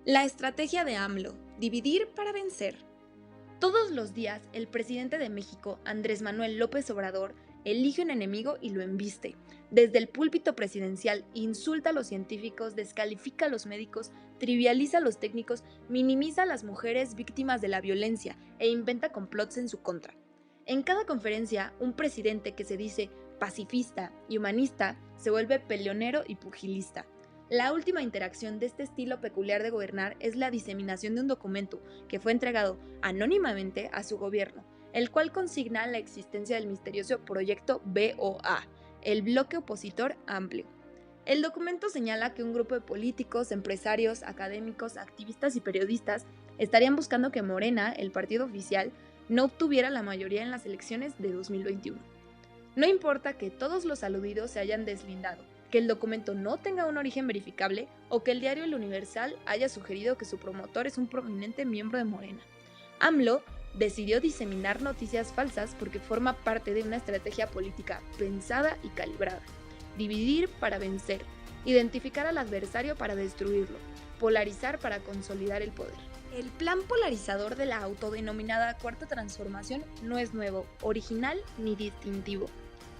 La estrategia de AMLO, dividir para vencer. Todos los días, el presidente de México, Andrés Manuel López Obrador, elige un enemigo y lo embiste. Desde el púlpito presidencial, insulta a los científicos, descalifica a los médicos, trivializa a los técnicos, minimiza a las mujeres víctimas de la violencia e inventa complots en su contra. En cada conferencia, un presidente que se dice pacifista y humanista se vuelve peleonero y pugilista. La última interacción de este estilo peculiar de gobernar es la diseminación de un documento que fue entregado anónimamente a su gobierno, el cual consigna la existencia del misterioso proyecto BOA, el bloque opositor amplio. El documento señala que un grupo de políticos, empresarios, académicos, activistas y periodistas estarían buscando que Morena, el partido oficial, no obtuviera la mayoría en las elecciones de 2021. No importa que todos los aludidos se hayan deslindado, que el documento no tenga un origen verificable o que el diario El Universal haya sugerido que su promotor es un prominente miembro de Morena. AMLO decidió diseminar noticias falsas porque forma parte de una estrategia política pensada y calibrada. Dividir para vencer, identificar al adversario para destruirlo, polarizar para consolidar el poder. El plan polarizador de la autodenominada Cuarta Transformación no es nuevo, original ni distintivo.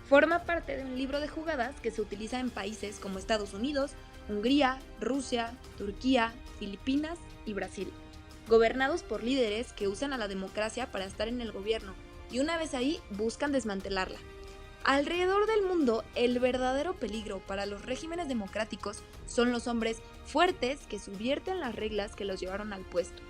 Forma parte de un libro de jugadas que se utiliza en países como Estados Unidos, Hungría, Rusia, Turquía, Filipinas y Brasil, gobernados por líderes que usan a la democracia para estar en el gobierno y una vez ahí buscan desmantelarla. Alrededor del mundo, el verdadero peligro para los regímenes democráticos son los hombres fuertes que subvierten las reglas que los llevaron al puesto.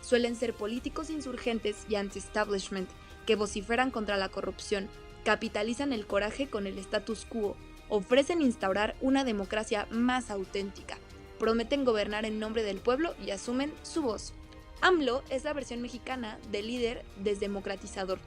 Suelen ser políticos insurgentes y anti-establishment que vociferan contra la corrupción, capitalizan el coraje con el status quo, ofrecen instaurar una democracia más auténtica, prometen gobernar en nombre del pueblo y asumen su voz. AMLO es la versión mexicana del líder desdemocratizador.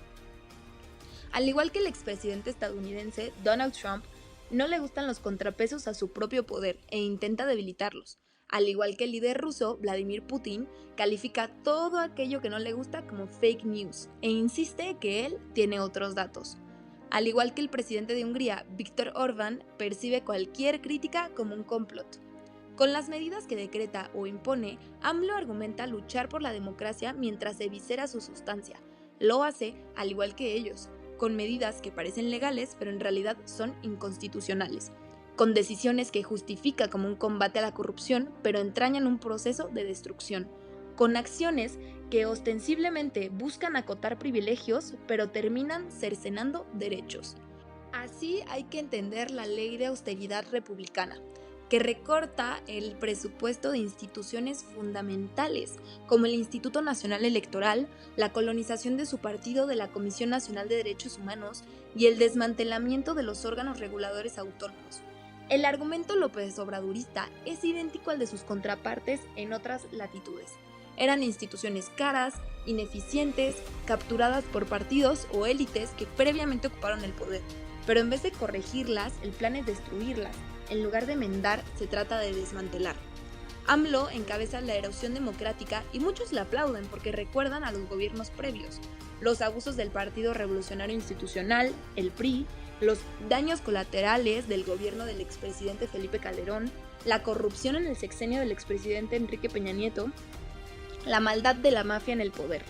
Al igual que el expresidente estadounidense Donald Trump, no le gustan los contrapesos a su propio poder e intenta debilitarlos. Al igual que el líder ruso, Vladimir Putin, califica todo aquello que no le gusta como fake news e insiste que él tiene otros datos. Al igual que el presidente de Hungría, Viktor Orbán, percibe cualquier crítica como un complot. Con las medidas que decreta o impone, AMLO argumenta luchar por la democracia mientras eviscera su sustancia. Lo hace, al igual que ellos, con medidas que parecen legales pero en realidad son inconstitucionales, con decisiones que justifica como un combate a la corrupción pero entrañan un proceso de destrucción, con acciones que ostensiblemente buscan acotar privilegios pero terminan cercenando derechos. Así hay que entender la ley de austeridad republicana, que recorta el presupuesto de instituciones fundamentales, como el Instituto Nacional Electoral, la colonización de su partido de la Comisión Nacional de Derechos Humanos y el desmantelamiento de los órganos reguladores autónomos. El argumento López Obradorista es idéntico al de sus contrapartes en otras latitudes. Eran instituciones caras, ineficientes, capturadas por partidos o élites que previamente ocuparon el poder. Pero en vez de corregirlas, el plan es destruirlas. En lugar de enmendar, se trata de desmantelar. AMLO encabeza la erosión democrática y muchos le aplauden porque recuerdan a los gobiernos previos, los abusos del Partido Revolucionario Institucional, el PRI, los daños colaterales del gobierno del expresidente Felipe Calderón, la corrupción en el sexenio del expresidente Enrique Peña Nieto, la maldad de la mafia en el poder.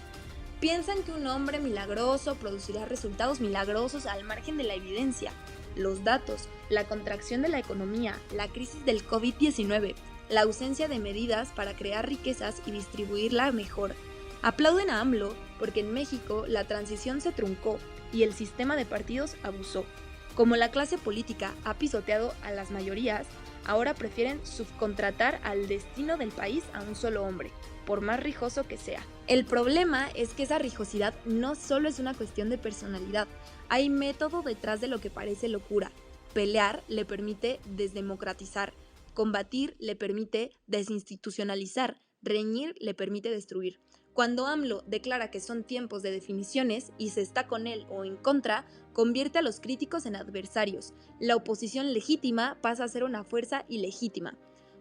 Piensan que un hombre milagroso producirá resultados milagrosos al margen de la evidencia, los datos, la contracción de la economía, la crisis del COVID-19, la ausencia de medidas para crear riquezas y distribuirla mejor. Aplauden a AMLO porque en México la transición se truncó y el sistema de partidos abusó. Como la clase política ha pisoteado a las mayorías, ahora prefieren subcontratar al destino del país a un solo hombre, por más rijoso que sea. El problema es que esa rijosidad no solo es una cuestión de personalidad, hay método detrás de lo que parece locura. Pelear le permite desdemocratizar, combatir le permite desinstitucionalizar, reñir le permite destruir. Cuando AMLO declara que son tiempos de definiciones y se está con él o en contra, convierte a los críticos en adversarios. La oposición legítima pasa a ser una fuerza ilegítima.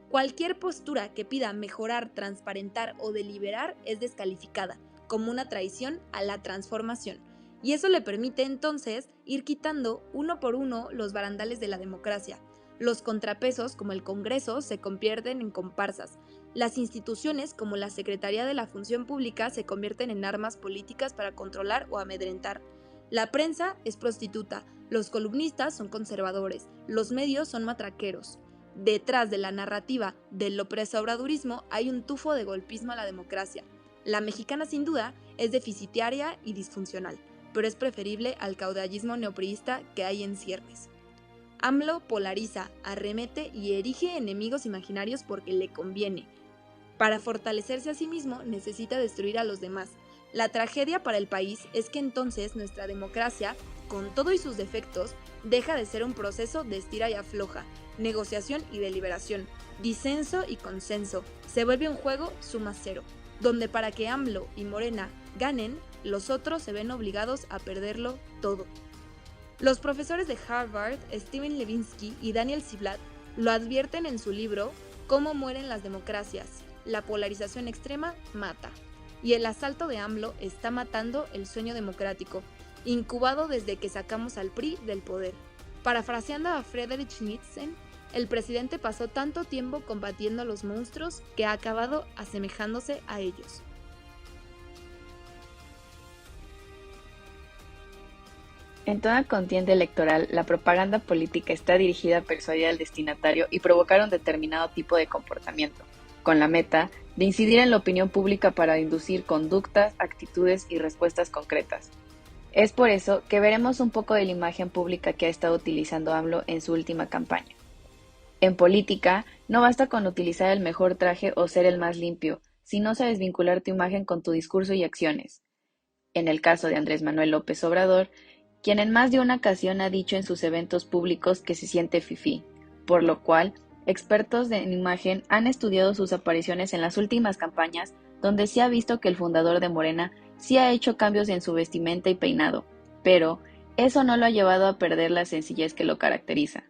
Cualquier postura que pida mejorar, transparentar o deliberar es descalificada, como una traición a la transformación. Y eso le permite entonces ir quitando uno por uno los barandales de la democracia. Los contrapesos, como el Congreso, se convierten en comparsas. Las instituciones, como la Secretaría de la Función Pública, se convierten en armas políticas para controlar o amedrentar. La prensa es prostituta, los columnistas son conservadores, los medios son matraqueros. Detrás de la narrativa del López Obradorismo hay un tufo de golpismo a la democracia. La mexicana, sin duda, es deficitaria y disfuncional, pero es preferible al caudallismo neopriista que hay en ciernes. AMLO polariza, arremete y erige enemigos imaginarios porque le conviene. Para fortalecerse a sí mismo necesita destruir a los demás. La tragedia para el país es que entonces nuestra democracia, con todo y sus defectos, deja de ser un proceso de estira y afloja, negociación y deliberación, disenso y consenso. Se vuelve un juego suma cero, donde para que AMLO y Morena ganen, los otros se ven obligados a perderlo todo. Los profesores de Harvard, Steven Levinsky y Daniel Ziblatt, lo advierten en su libro Cómo mueren las democracias. La polarización extrema mata. Y el asalto de AMLO está matando el sueño democrático, incubado desde que sacamos al PRI del poder. Parafraseando a Friedrich Nietzsche, el presidente pasó tanto tiempo combatiendo a los monstruos que ha acabado asemejándose a ellos. En toda contienda electoral, la propaganda política está dirigida a persuadir al destinatario y provocar un determinado tipo de comportamiento, con la meta de incidir en la opinión pública para inducir conductas, actitudes y respuestas concretas. Es por eso que veremos un poco de la imagen pública que ha estado utilizando AMLO en su última campaña. En política, no basta con utilizar el mejor traje o ser el más limpio, si no sabes vincular tu imagen con tu discurso y acciones. En el caso de Andrés Manuel López Obrador, quien en más de una ocasión ha dicho en sus eventos públicos que se siente fifí, por lo cual expertos en imagen han estudiado sus apariciones en las últimas campañas, donde se ha visto que el fundador de Morena sí ha hecho cambios en su vestimenta y peinado, pero eso no lo ha llevado a perder la sencillez que lo caracteriza.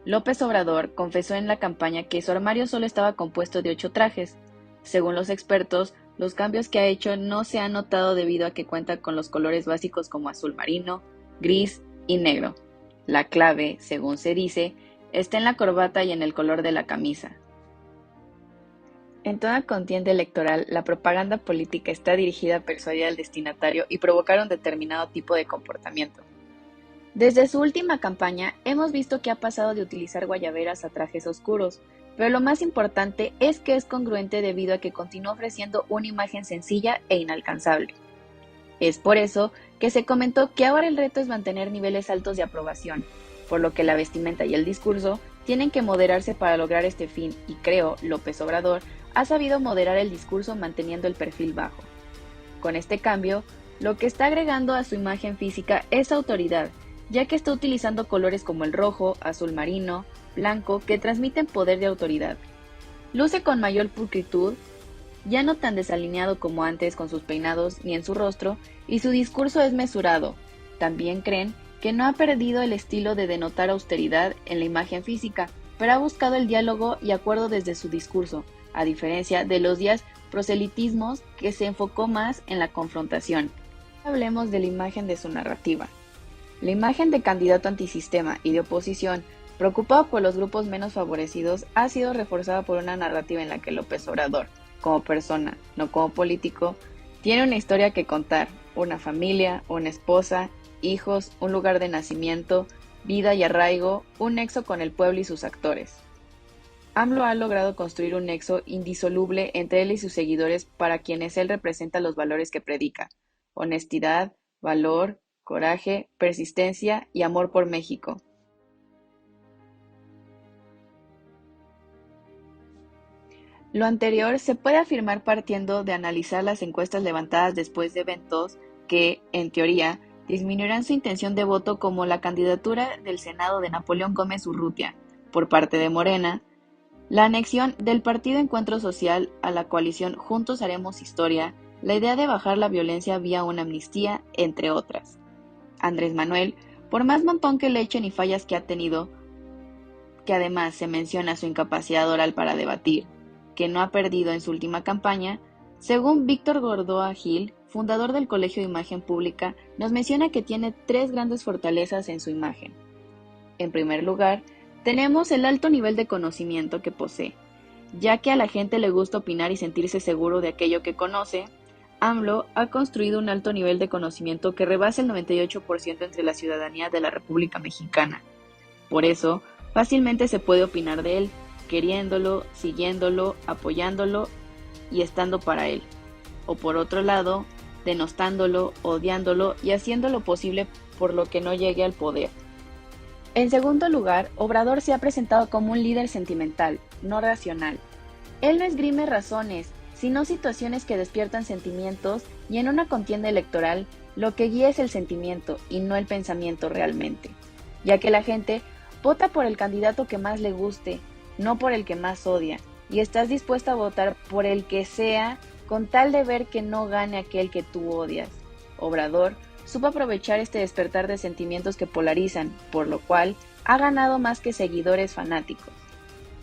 López Obrador confesó en la campaña que su armario solo estaba compuesto de 8 trajes. Según los expertos, los cambios que ha hecho no se han notado debido a que cuenta con los colores básicos como azul marino, gris y negro. La clave, según se dice, está en la corbata y en el color de la camisa. En toda contienda electoral, la propaganda política está dirigida a persuadir al destinatario y provocar un determinado tipo de comportamiento. Desde su última campaña, hemos visto que ha pasado de utilizar guayaberas a trajes oscuros, pero lo más importante es que es congruente debido a que continúa ofreciendo una imagen sencilla e inalcanzable. Es por eso que se comentó que ahora el reto es mantener niveles altos de aprobación, por lo que la vestimenta y el discurso tienen que moderarse para lograr este fin y creo López Obrador ha sabido moderar el discurso manteniendo el perfil bajo. Con este cambio, lo que está agregando a su imagen física es autoridad, ya que está utilizando colores como el rojo, azul marino, blanco, que transmiten poder de autoridad. Luce con mayor pulcritud, ya no tan desalineado como antes con sus peinados ni en su rostro, y su discurso es mesurado. También creen que no ha perdido el estilo de denotar austeridad en la imagen física, pero ha buscado el diálogo y acuerdo desde su discurso, a diferencia de los días proselitismos que se enfocó más en la confrontación. Hablemos de la imagen de su narrativa. La imagen de candidato antisistema y de oposición, preocupado por los grupos menos favorecidos, ha sido reforzada por una narrativa en la que López Obrador, como persona, no como político, tiene una historia que contar, una familia, una esposa, hijos, un lugar de nacimiento, vida y arraigo, un nexo con el pueblo y sus actores. AMLO ha logrado construir un nexo indisoluble entre él y sus seguidores para quienes él representa los valores que predica: honestidad, valor, coraje, persistencia y amor por México. Lo anterior se puede afirmar partiendo de analizar las encuestas levantadas después de eventos que, en teoría, disminuirán su intención de voto, como la candidatura del Senado de Napoleón Gómez Urrutia, por parte de Morena, la anexión del Partido Encuentro Social a la coalición Juntos Haremos Historia, la idea de bajar la violencia vía una amnistía, entre otras. Andrés Manuel, por más montón que le echen y fallas que ha tenido, que además se menciona su incapacidad oral para debatir, que no ha perdido en su última campaña, según Víctor Gordoa Gil, fundador del Colegio de Imagen Pública, nos menciona que tiene 3 grandes fortalezas en su imagen. En primer lugar, Tenemos el alto nivel de conocimiento que posee. Ya que a la gente le gusta opinar y sentirse seguro de aquello que conoce, AMLO ha construido un alto nivel de conocimiento que rebasa el 98% entre la ciudadanía de la República Mexicana. Por eso, fácilmente se puede opinar de él, queriéndolo, siguiéndolo, apoyándolo y estando para él. O por otro lado, denostándolo, odiándolo y haciendo lo posible por lo que no llegue al poder. En segundo lugar, Obrador se ha presentado como un líder sentimental, no racional. Él no esgrime razones, sino situaciones que despiertan sentimientos, y en una contienda electoral, lo que guía es el sentimiento y no el pensamiento realmente, ya que la gente vota por el candidato que más le guste, no por el que más odia, y estás dispuesta a votar por el que sea con tal de ver que no gane aquel que tú odias. Obrador supo aprovechar este despertar de sentimientos que polarizan, por lo cual ha ganado más que seguidores fanáticos.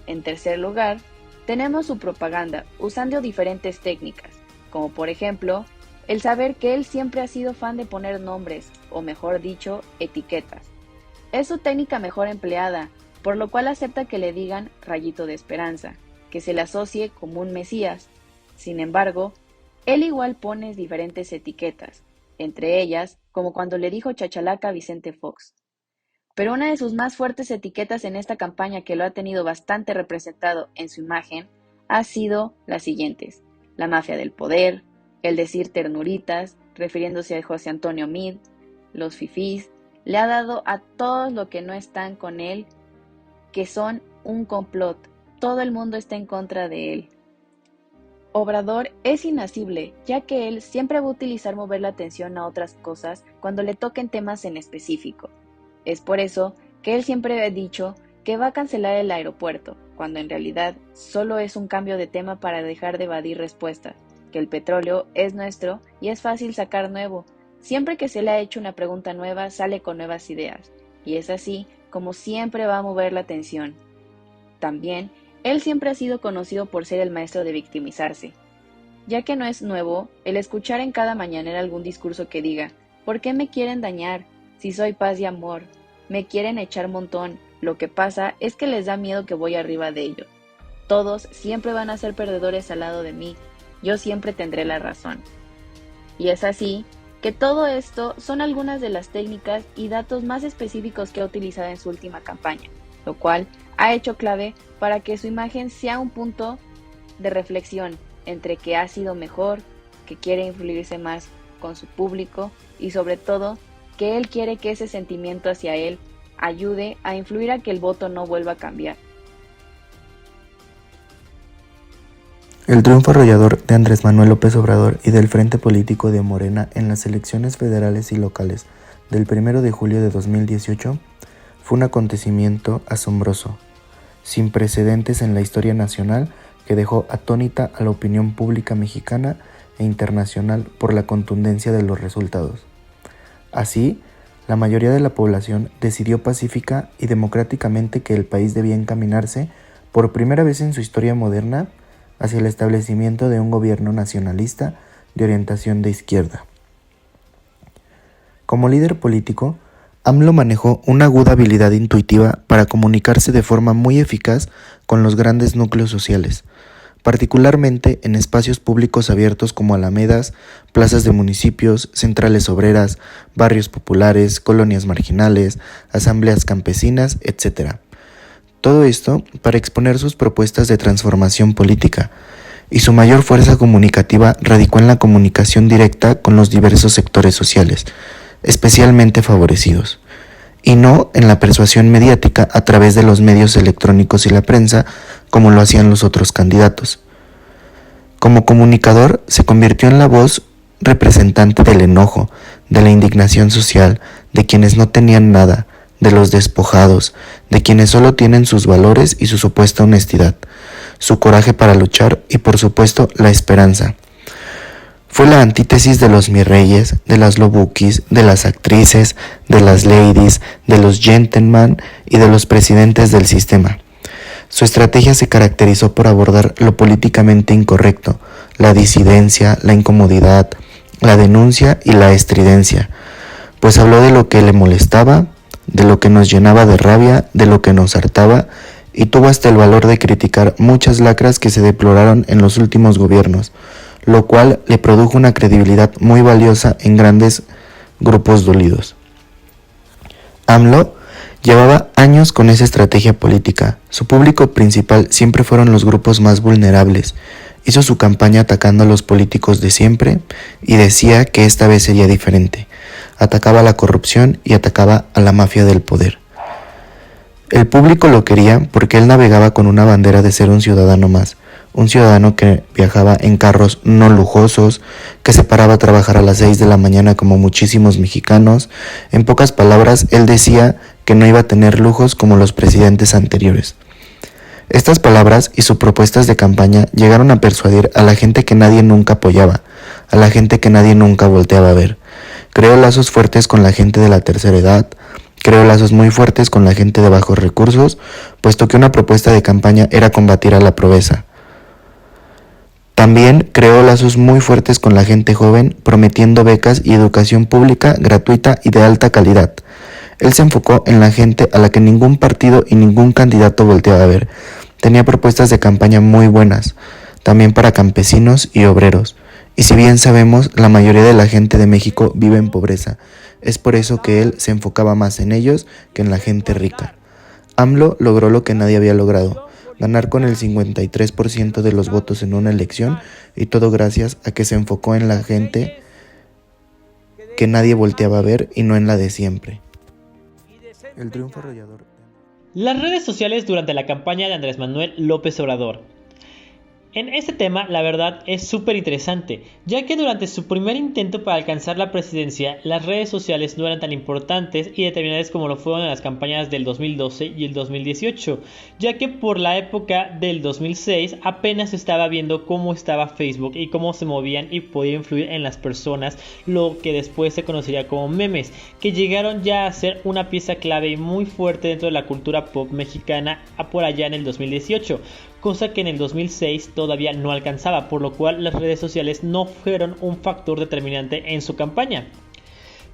En tercer lugar, tenemos su propaganda, usando diferentes técnicas, como por ejemplo, el saber que él siempre ha sido fan de poner nombres, o mejor dicho, etiquetas. Es su técnica mejor empleada, por lo cual acepta que le digan rayito de esperanza, que se le asocie como un mesías. Sin embargo, él igual pone diferentes etiquetas, entre ellas, como cuando le dijo chachalaca a Vicente Fox. Pero una de sus más fuertes etiquetas en esta campaña, que lo ha tenido bastante representado en su imagen, ha sido las siguientes: la mafia del poder, el decir ternuritas, refiriéndose a José Antonio Meade, los fifís, le ha dado a todos los que no están con él, que son un complot, todo el mundo está en contra de él. Obrador es inasible, ya que él siempre va a utilizar mover la atención a otras cosas cuando le toquen temas en específico. Es por eso que él siempre ha dicho que va a cancelar el aeropuerto, cuando en realidad solo es un cambio de tema para dejar de evadir respuestas, que el petróleo es nuestro y es fácil sacar nuevo. Siempre que se le ha hecho una pregunta nueva, sale con nuevas ideas, y es así como siempre va a mover la atención. También, él siempre ha sido conocido por ser el maestro de victimizarse, ya que no es nuevo el escuchar en cada mañanera algún discurso que diga: ¿por qué me quieren dañar? Si soy paz y amor, me quieren echar montón, lo que pasa es que les da miedo que voy arriba de ellos. Todos siempre van a ser perdedores al lado de mí, yo siempre tendré la razón. Y es así que todo esto son algunas de las técnicas y datos más específicos que ha utilizado en su última campaña, lo cual ha hecho clave para que su imagen sea un punto de reflexión entre que ha sido mejor, que quiere influirse más con su público y sobre todo que él quiere que ese sentimiento hacia él ayude a influir a que el voto no vuelva a cambiar. El triunfo arrollador de Andrés Manuel López Obrador y del Frente Político de Morena en las elecciones federales y locales del 1 de julio de 2018 fue un acontecimiento asombroso, sin precedentes en la historia nacional, que dejó atónita a la opinión pública mexicana e internacional por la contundencia de los resultados. Así, la mayoría de la población decidió pacífica y democráticamente que el país debía encaminarse, por primera vez en su historia moderna, hacia el establecimiento de un gobierno nacionalista de orientación de izquierda. Como líder político, AMLO manejó una aguda habilidad intuitiva para comunicarse de forma muy eficaz con los grandes núcleos sociales, particularmente en espacios públicos abiertos como alamedas, plazas de municipios, centrales obreras, barrios populares, colonias marginales, asambleas campesinas, etc. Todo esto para exponer sus propuestas de transformación política, y su mayor fuerza comunicativa radicó en la comunicación directa con los diversos sectores sociales, especialmente favorecidos, y no en la persuasión mediática a través de los medios electrónicos y la prensa, como lo hacían los otros candidatos. Como comunicador, se convirtió en la voz representante del enojo, de la indignación social, de quienes no tenían nada, de los despojados, de quienes solo tienen sus valores y su supuesta honestidad, su coraje para luchar y, por supuesto, la esperanza. Fue la antítesis de los mirreyes, de las lobukis, de las actrices, de las ladies, de los gentlemen y de los presidentes del sistema. Su estrategia se caracterizó por abordar lo políticamente incorrecto, la disidencia, la incomodidad, la denuncia y la estridencia, pues habló de lo que le molestaba, de lo que nos llenaba de rabia, de lo que nos hartaba, y tuvo hasta el valor de criticar muchas lacras que se deploraron en los últimos gobiernos, lo cual le produjo una credibilidad muy valiosa en grandes grupos dolidos. AMLO llevaba años con esa estrategia política. Su público principal siempre fueron los grupos más vulnerables. Hizo su campaña atacando a los políticos de siempre y decía que esta vez sería diferente. Atacaba la corrupción y atacaba a la mafia del poder. El público lo quería porque él navegaba con una bandera de ser un ciudadano más, un ciudadano que viajaba en carros no lujosos, que se paraba a trabajar a las 6 de la mañana como muchísimos mexicanos. En pocas palabras, él decía que no iba a tener lujos como los presidentes anteriores. Estas palabras y sus propuestas de campaña llegaron a persuadir a la gente que nadie nunca apoyaba, a la gente que nadie nunca volteaba a ver. Creó lazos fuertes con la gente de la tercera edad, creó lazos muy fuertes con la gente de bajos recursos, puesto que una propuesta de campaña era combatir a la pobreza. También creó lazos muy fuertes con la gente joven, prometiendo becas y educación pública gratuita y de alta calidad. Él se enfocó en la gente a la que ningún partido y ningún candidato volteaba a ver. Tenía propuestas de campaña muy buenas, también para campesinos y obreros. Y si bien sabemos, la mayoría de la gente de México vive en pobreza. Es por eso que él se enfocaba más en ellos que en la gente rica. AMLO logró lo que nadie había logrado, ganar con el 53% de los votos en una elección, y todo gracias a que se enfocó en la gente que nadie volteaba a ver y no en la de siempre. El triunfo arrollador. Las redes sociales durante la campaña de Andrés Manuel López Obrador. En este tema, la verdad, es súper interesante, ya que durante su primer intento para alcanzar la presidencia, las redes sociales no eran tan importantes y determinantes como lo fueron en las campañas del 2012 y el 2018, ya que por la época del 2006 apenas estaba viendo cómo estaba Facebook y cómo se movían y podía influir en las personas, lo que después se conocería como memes, que llegaron ya a ser una pieza clave y muy fuerte dentro de la cultura pop mexicana por allá en el 2018. Cosa que en el 2006 todavía no alcanzaba, por lo cual las redes sociales no fueron un factor determinante en su campaña.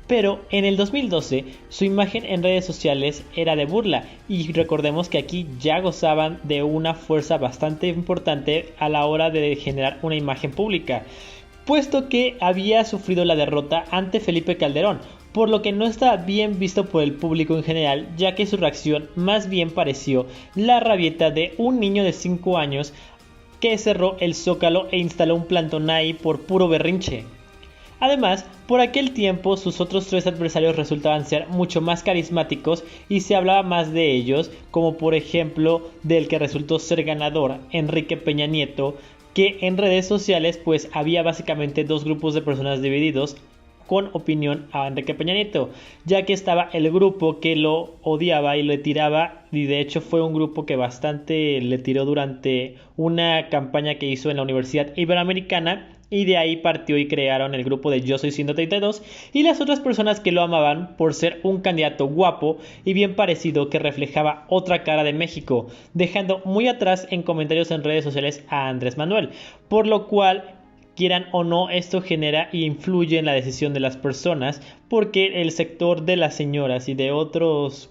Pero en el 2012 su imagen en redes sociales era de burla, y recordemos que aquí ya gozaban de una fuerza bastante importante a la hora de generar una imagen pública, puesto que había sufrido la derrota ante Felipe Calderón, por lo que no estaba bien visto por el público en general, ya que su reacción más bien pareció la rabieta de un niño de 5 años que cerró el Zócalo e instaló un plantón ahí por puro berrinche. Además, por aquel tiempo sus otros 3 adversarios resultaban ser mucho más carismáticos y se hablaba más de ellos, como por ejemplo del que resultó ser ganador, Enrique Peña Nieto, que en redes sociales pues había básicamente 2 grupos de personas divididos con opinión a Enrique Peña Nieto, ya que estaba el grupo que lo odiaba y le tiraba, y de hecho fue un grupo que bastante le tiró durante una campaña que hizo en la Universidad Iberoamericana, y de ahí partió y crearon el grupo de Yo Soy 132, y las otras personas que lo amaban por ser un candidato guapo y bien parecido que reflejaba otra cara de México, dejando muy atrás en comentarios en redes sociales a Andrés Manuel, por lo cual, quieran o no, esto genera y influye en la decisión de las personas, porque el sector de las señoras y de otras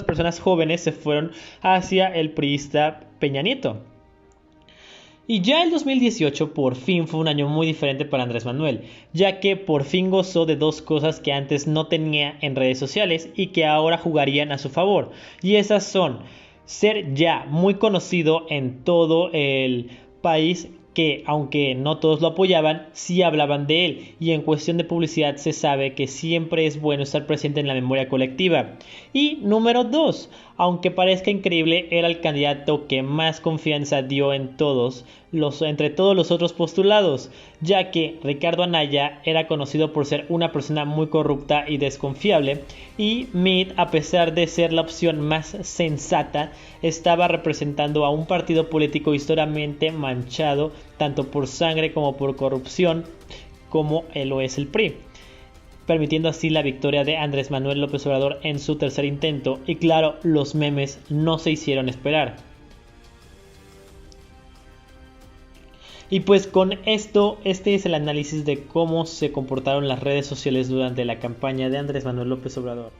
personas jóvenes se fueron hacia el priista Peña Nieto. Y ya el 2018 por fin fue un año muy diferente para Andrés Manuel, ya que por fin gozó de 2 cosas que antes no tenía en redes sociales y que ahora jugarían a su favor, y esas son ser ya muy conocido en todo el país, que aunque no todos lo apoyaban, sí hablaban de él, y en cuestión de publicidad se sabe que siempre es bueno estar presente en la memoria colectiva. Y número 2, aunque parezca increíble, era el candidato que más confianza dio entre todos los otros postulados, ya que Ricardo Anaya era conocido por ser una persona muy corrupta y desconfiable, y Meade, a pesar de ser la opción más sensata, estaba representando a un partido político históricamente manchado tanto por sangre como por corrupción, como lo es el PRI, permitiendo así la victoria de Andrés Manuel López Obrador en su tercer intento. Y claro, los memes no se hicieron esperar. Y pues con esto, este es el análisis de cómo se comportaron las redes sociales durante la campaña de Andrés Manuel López Obrador.